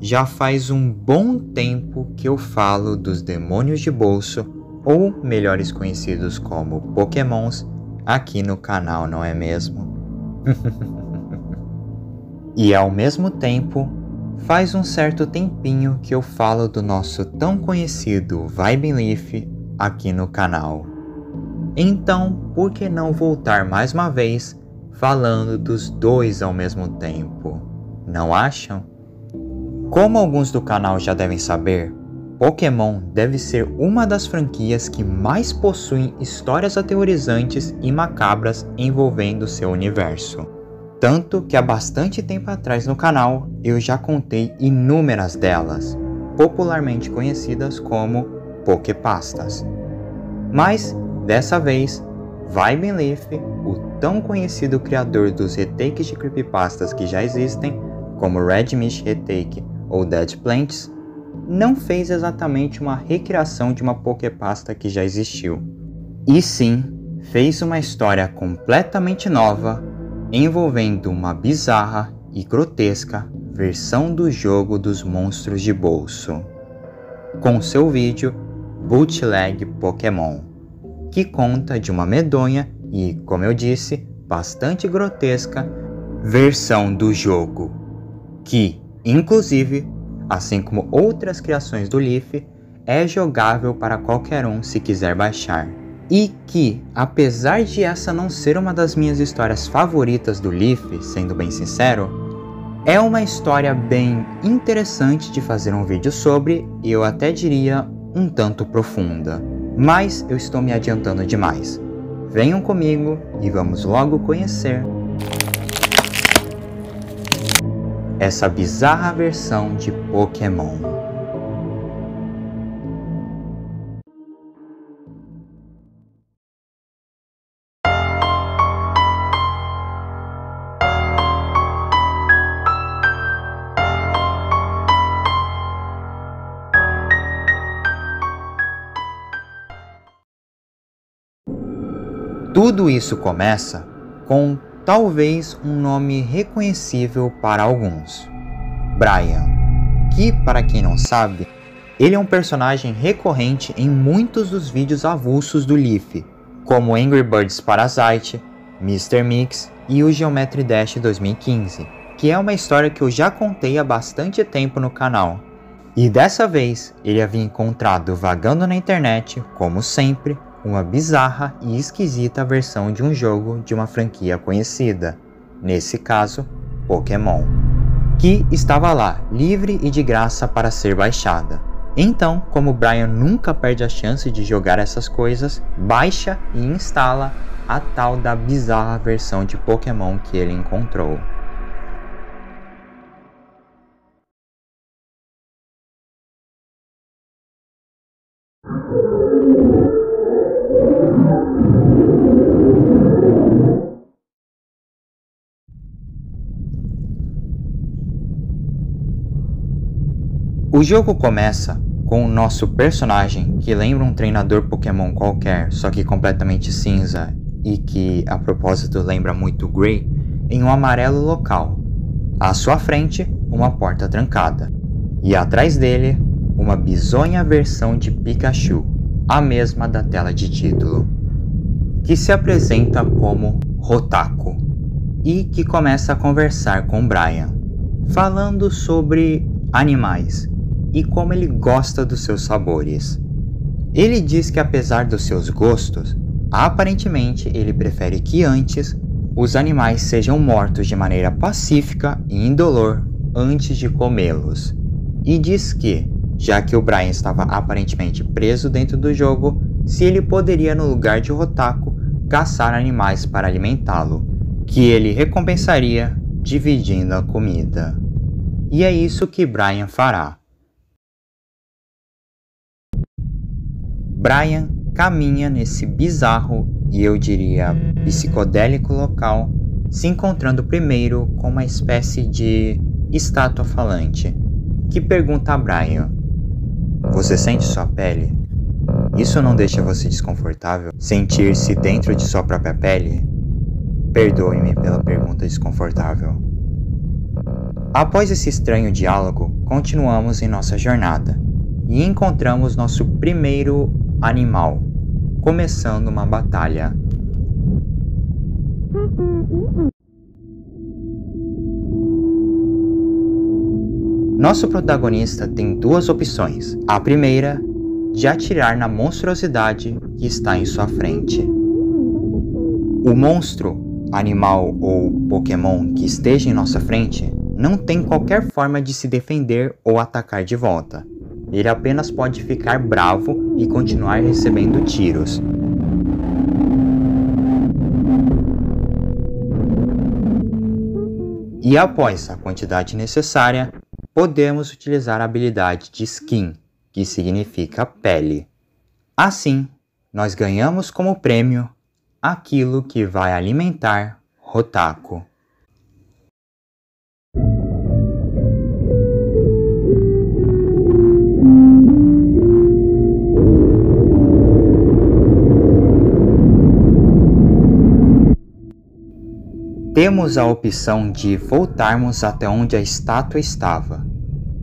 Já faz um bom tempo que eu falo dos demônios de bolso, ou melhores conhecidos como Pokémons, aqui no canal, não é mesmo? E ao mesmo tempo, faz um certo tempinho que eu falo do nosso tão conhecido Vibing Leaf aqui no canal. Então, por que não voltar mais uma vez falando dos dois ao mesmo tempo? Não acham? Como alguns do canal já devem saber, Pokémon deve ser uma das franquias que mais possuem histórias aterrorizantes e macabras envolvendo seu universo. Tanto que há bastante tempo atrás no canal eu já contei inúmeras delas, popularmente conhecidas como Poképastas. Mas, dessa vez, Vibing Leaf, o tão conhecido criador dos retakes de creepypastas que já existem, como Red Mist Retake ou Dead Plants, não fez exatamente uma recriação de uma Poképasta que já existiu. E sim, fez uma história completamente nova, envolvendo uma bizarra e grotesca versão do jogo dos monstros de bolso, com seu vídeo Bootleg Pokémon, que conta de uma medonha e, como eu disse, bastante grotesca versão do jogo, que, inclusive, assim como outras criações do Leaf, é jogável para qualquer um se quiser baixar. E que, apesar de essa não ser uma das minhas histórias favoritas do Leaf, sendo bem sincero, é uma história bem interessante de fazer um vídeo sobre, e eu até diria um tanto profunda. Mas eu estou me adiantando demais. Venham comigo e vamos logo conhecer essa bizarra versão de Pokémon. Tudo isso começa com talvez um nome reconhecível para alguns: Brian, que, para quem não sabe, ele é um personagem recorrente em muitos dos vídeos avulsos do Leaf, como Angry Birds Parasite, Mr. Mix e o Geometry Dash 2015, que é uma história que eu já contei há bastante tempo no canal. E dessa vez ele havia encontrado vagando na internet, como sempre, uma bizarra e esquisita versão de um jogo de uma franquia conhecida, nesse caso, Pokémon, que estava lá, livre e de graça para ser baixada. Então, como Brian nunca perde a chance de jogar essas coisas, baixa e instala a tal da bizarra versão de Pokémon que ele encontrou. O jogo começa com o nosso personagem, que lembra um treinador Pokémon qualquer, só que completamente cinza e que, a propósito, lembra muito Grey, em um amarelo local. À sua frente, uma porta trancada. E atrás dele, uma bizonha versão de Pikachu, a mesma da tela de título, que se apresenta como Hotaku e que começa a conversar com Brian, falando sobre animais e como ele gosta dos seus sabores. Ele diz que, apesar dos seus gostos, aparentemente ele prefere que antes os animais sejam mortos de maneira pacífica e indolor antes de comê-los. E diz que, já que o Brian estava aparentemente preso dentro do jogo, se ele poderia, no lugar de Hotaku, caçar animais para alimentá-lo, que ele recompensaria dividindo a comida. E é isso que Brian fará. Brian caminha nesse bizarro e eu diria psicodélico local, se encontrando primeiro com uma espécie de estátua falante, que pergunta a Brian: "Você sente sua pele? Isso não deixa você desconfortável? Sentir-se dentro de sua própria pele?" Perdoe-me pela pergunta desconfortável. Após esse estranho diálogo, continuamos em nossa jornada e encontramos nosso primeiro animal, começando uma batalha. Nosso protagonista tem duas opções. A primeira, de atirar na monstruosidade que está em sua frente. O monstro, animal ou Pokémon que esteja em nossa frente não tem qualquer forma de se defender ou atacar de volta. Ele apenas pode ficar bravo e continuar recebendo tiros. E após a quantidade necessária, podemos utilizar a habilidade de Skin, que significa pele. Assim, nós ganhamos como prêmio aquilo que vai alimentar Hotaku. Temos a opção de voltarmos até onde a estátua estava,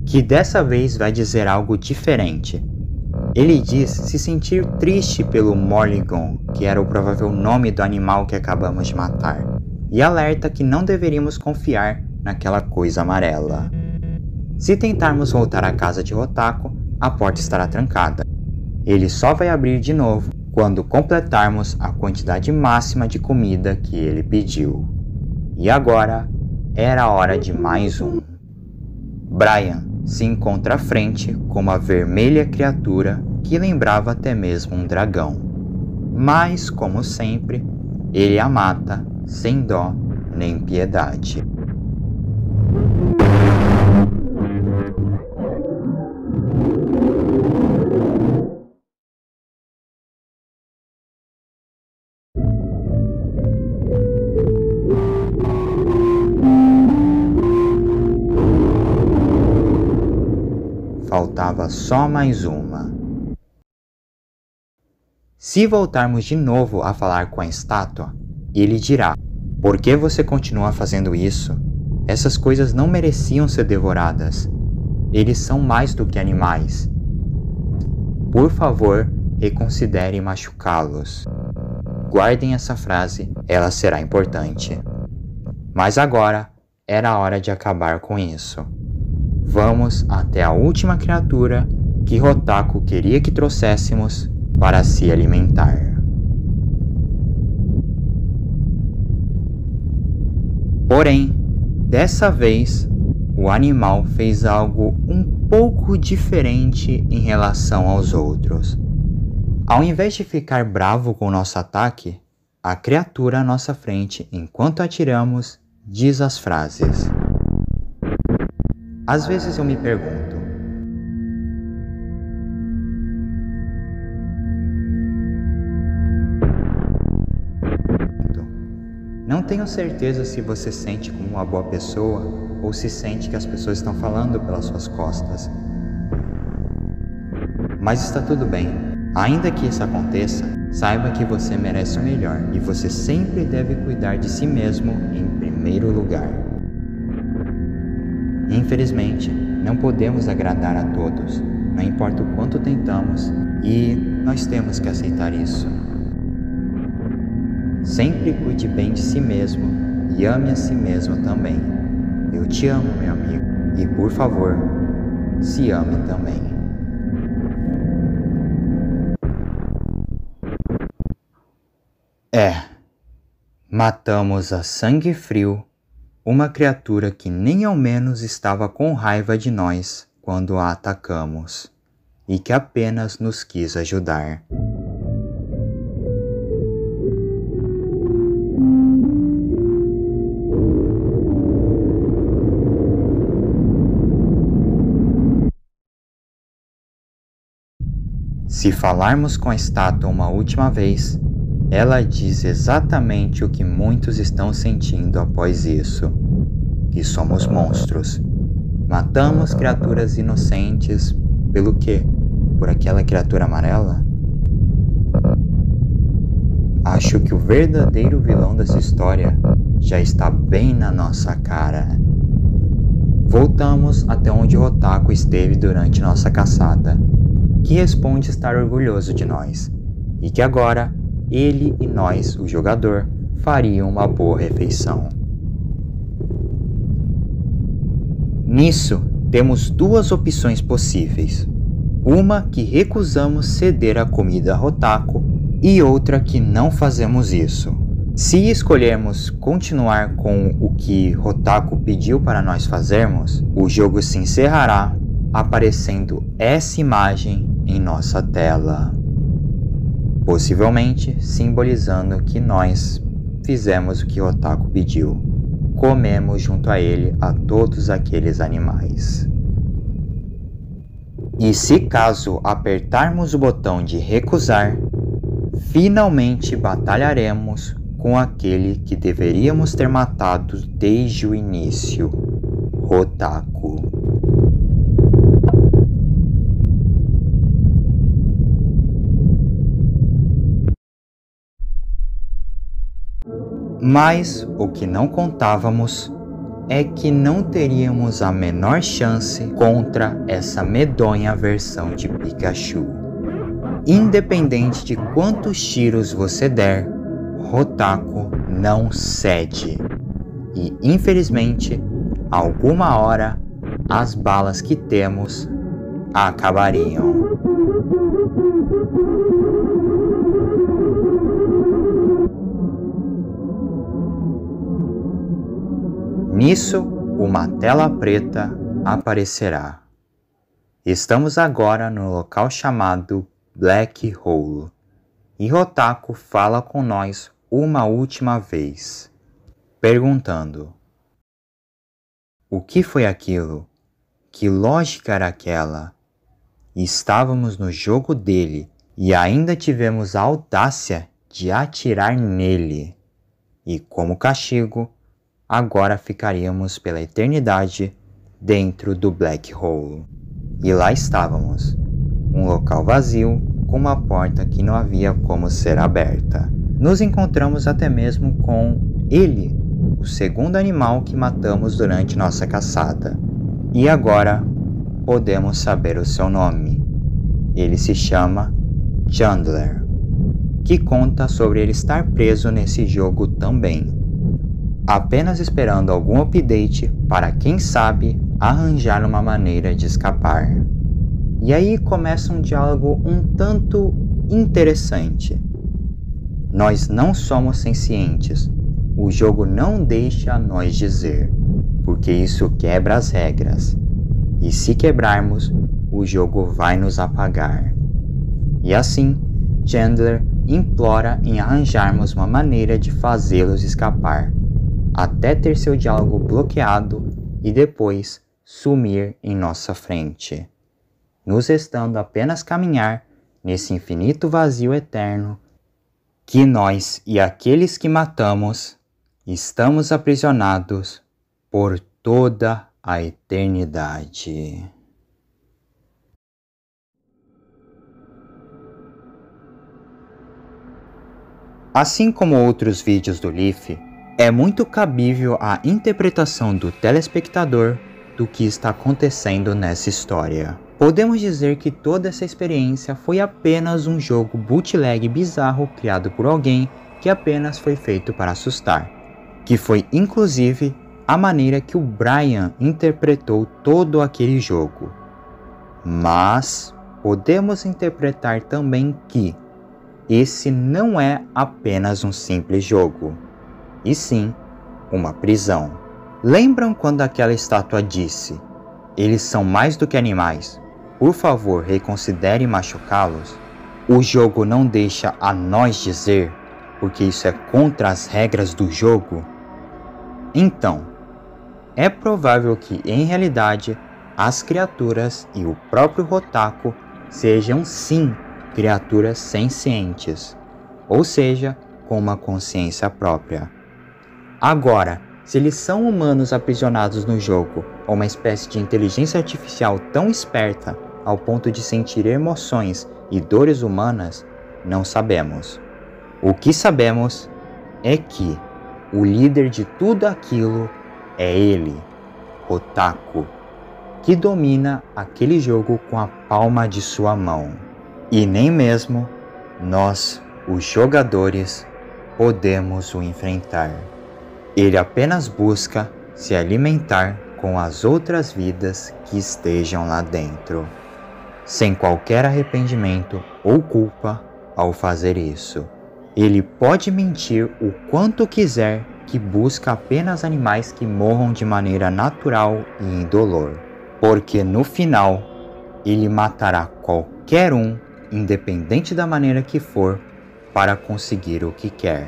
que dessa vez vai dizer algo diferente. Ele diz se sentir triste pelo Morrigan, que era o provável nome do animal que acabamos de matar, e alerta que não deveríamos confiar naquela coisa amarela. Se tentarmos voltar à casa de Hotaku, a porta estará trancada. Ele só vai abrir de novo quando completarmos a quantidade máxima de comida que ele pediu. E agora era a hora de mais um. Brian se encontra à frente com uma vermelha criatura que lembrava até mesmo um dragão. Mas, como sempre, ele a mata sem dó nem piedade. Faltava só mais uma. Se voltarmos de novo a falar com a estátua, ele dirá: "Por que você continua fazendo isso? Essas coisas não mereciam ser devoradas. Eles são mais do que animais. Por favor, reconsidere machucá-los." Guardem essa frase, ela será importante. Mas agora era a hora de acabar com isso. Vamos até a última criatura que Hotaku queria que trouxéssemos para se alimentar. Porém, dessa vez, o animal fez algo um pouco diferente em relação aos outros. Ao invés de ficar bravo com o nosso ataque, a criatura à nossa frente, enquanto atiramos, diz as frases. Às vezes eu me pergunto: não tenho certeza se você sente como uma boa pessoa ou se sente que as pessoas estão falando pelas suas costas. Mas está tudo bem. Ainda que isso aconteça, saiba que você merece o melhor e você sempre deve cuidar de si mesmo em primeiro lugar. Infelizmente, não podemos agradar a todos, não importa o quanto tentamos, e nós temos que aceitar isso. Sempre cuide bem de si mesmo e ame a si mesmo também. Eu te amo, meu amigo, e por favor, se ame também. Matamos a sangue frio uma criatura que nem ao menos estava com raiva de nós quando a atacamos, e que apenas nos quis ajudar. Se falarmos com a estátua uma última vez, ela diz exatamente o que muitos estão sentindo após isso, que somos monstros. Matamos criaturas inocentes pelo quê? Por aquela criatura amarela? Acho que o verdadeiro vilão dessa história já está bem na nossa cara. Voltamos até onde o Hotaku esteve durante nossa caçada, que responde estar orgulhoso de nós, e que agora ele e nós, o jogador, fariam uma boa refeição. Nisso, temos duas opções possíveis. Uma que recusamos ceder a comida a Hotaku e outra que não fazemos isso. Se escolhermos continuar com o que Hotaku pediu para nós fazermos, o jogo se encerrará aparecendo essa imagem em nossa tela, possivelmente simbolizando que nós fizemos o que Hotaku pediu. Comemos junto a ele a todos aqueles animais. E se caso apertarmos o botão de recusar, finalmente batalharemos com aquele que deveríamos ter matado desde o início, Hotaku. Mas o que não contávamos é que não teríamos a menor chance contra essa medonha versão de Pikachu. Independente de quantos tiros você der, Hotaku não cede. E infelizmente, alguma hora, as balas que temos acabariam. Nisso, uma tela preta aparecerá. Estamos agora no local chamado Black Hole, e Hotaku fala com nós uma última vez, perguntando: o que foi aquilo? Que lógica era aquela? Estávamos no jogo dele e ainda tivemos a audácia de atirar nele. E como castigo, agora ficaríamos pela eternidade dentro do Black Hole. E lá estávamos, um local vazio com uma porta que não havia como ser aberta. Nos encontramos até mesmo com ele, o segundo animal que matamos durante nossa caçada. E agora podemos saber o seu nome. Ele se chama Chandler, que conta sobre ele estar preso nesse jogo também, apenas esperando algum update para, quem sabe, arranjar uma maneira de escapar. E aí começa um diálogo um tanto interessante. Nós não somos sencientes. O jogo não deixa nós dizer, porque isso quebra as regras. E se quebrarmos, o jogo vai nos apagar. E assim, Chandler implora em arranjarmos uma maneira de fazê-los escapar, até ter seu diálogo bloqueado e depois sumir em nossa frente, nos restando apenas caminhar nesse infinito vazio eterno que nós e aqueles que matamos estamos aprisionados por toda a eternidade. Assim como outros vídeos do Leaf, é muito cabível a interpretação do telespectador do que está acontecendo nessa história. Podemos dizer que toda essa experiência foi apenas um jogo bootleg bizarro criado por alguém que apenas foi feito para assustar, que foi inclusive a maneira que o Brian interpretou todo aquele jogo. Mas podemos interpretar também que esse não é apenas um simples jogo, e sim uma prisão. Lembram quando aquela estátua disse: "Eles são mais do que animais, por favor reconsidere machucá-los"? O jogo não deixa a nós dizer, porque isso é contra as regras do jogo? Então, é provável que em realidade as criaturas e o próprio Hotaku sejam sim criaturas sencientes, ou seja, com uma consciência própria. Agora, se eles são humanos aprisionados no jogo, ou uma espécie de inteligência artificial tão esperta ao ponto de sentir emoções e dores humanas, não sabemos. O que sabemos é que o líder de tudo aquilo é ele, Hotaku, que domina aquele jogo com a palma de sua mão. E nem mesmo nós, os jogadores, podemos o enfrentar. Ele apenas busca se alimentar com as outras vidas que estejam lá dentro, sem qualquer arrependimento ou culpa ao fazer isso. Ele pode mentir o quanto quiser que busca apenas animais que morram de maneira natural e indolor, porque no final ele matará qualquer um, independente da maneira que for, para conseguir o que quer.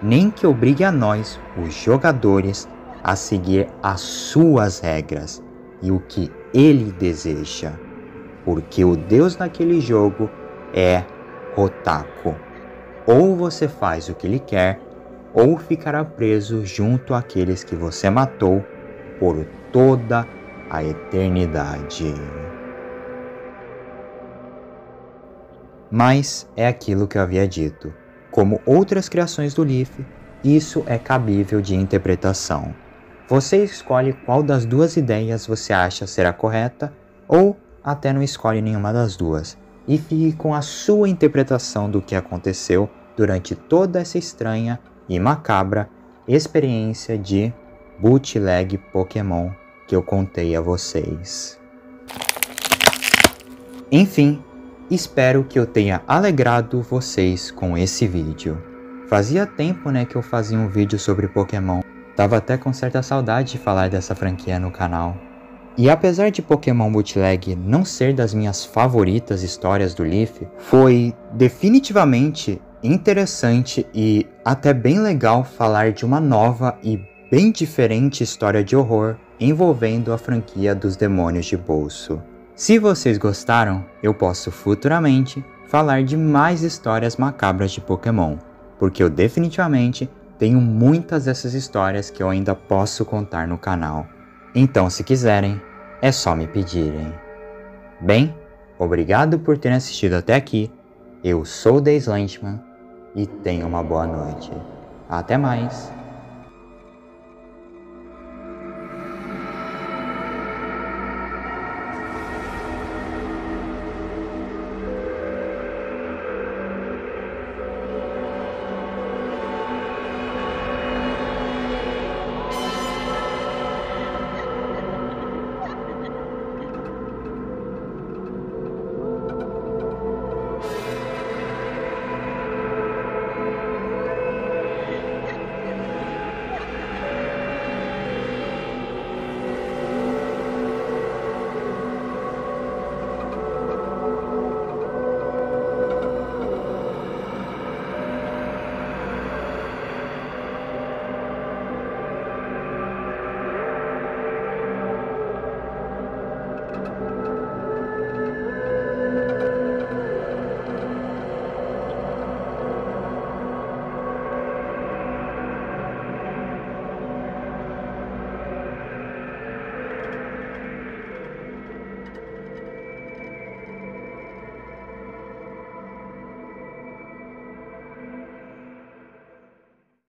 Nem que obrigue a nós, os jogadores, a seguir as suas regras e o que ele deseja, porque o Deus naquele jogo é Hotaku. Ou você faz o que ele quer, ou ficará preso junto àqueles que você matou por toda a eternidade. Mas é aquilo que eu havia dito. Como outras criações do Leaf, isso é cabível de interpretação. Você escolhe qual das duas ideias você acha ser a correta, ou até não escolhe nenhuma das duas, e fique com a sua interpretação do que aconteceu durante toda essa estranha e macabra experiência de bootleg Pokémon que eu contei a vocês. Enfim, espero que eu tenha alegrado vocês com esse vídeo. Fazia tempo, que eu fazia um vídeo sobre Pokémon. Tava até com certa saudade de falar dessa franquia no canal. E apesar de Pokémon Bootleg não ser das minhas favoritas histórias do Leaf, foi definitivamente interessante e até bem legal falar de uma nova e bem diferente história de horror envolvendo a franquia dos Demônios de Bolso. Se vocês gostaram, eu posso futuramente falar de mais histórias macabras de Pokémon, porque eu definitivamente tenho muitas dessas histórias que eu ainda posso contar no canal. Então, se quiserem, é só me pedirem. Bem, obrigado por terem assistido até aqui. Eu sou o Days Lanchman e tenha uma boa noite. Até mais!